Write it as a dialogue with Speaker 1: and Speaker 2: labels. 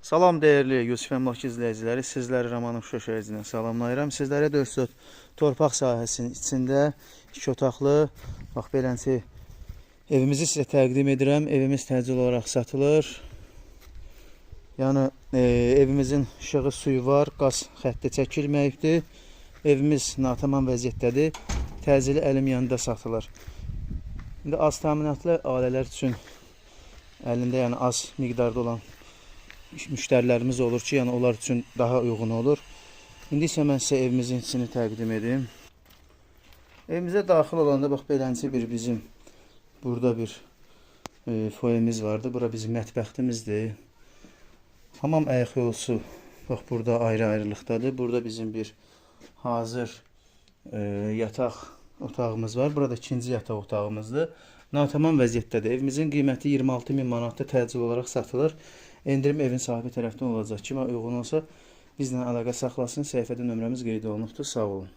Speaker 1: Salam değerli Yusuf Əmlak izləyiciləri, sizləri Ramanov Şöşəyizindən salamlayıram. Sizlərə 400 torpaq sahəsinin içində 2 otaqlı, bax beləncə evimizi sizə təqdim edirəm. Evimiz təcil olaraq satılır. Yəni evimizin işığı, suyu var, qaz xətti çəkilməyibdir. Evimiz natamam vəziyyətdədir. Təcili əlim yanında satılır. İndi az təminatlı ailələr üçün əlində yəni az miqdarda olan müştərilərimiz olur ki, yəni onlar üçün daha uyğun olur. İndi isə mən sizə evimizin içini təqdim edim. Evimizə daxil olanda bax beləncə bir bizim burada bir foyemiz vardı. Bura bizim mətbəximizdir. Hamam ayaq yolusu bax burada ayrı-ayrılıqdadır. Burada bizim bir hazır yataq otağımız var. Burada ikinci yataq otağımızdır. Natamam vəziyyətdədir. Evimizin qiyməti 26.000 manatda təcil olaraq satılır. Endirim evin sahibi tərəfdən olacaq. Kimə uyğun olsa bizlə əlaqə saxlasın. Səhifədə nömrəmiz qeyd olunubdur. Sağ olun.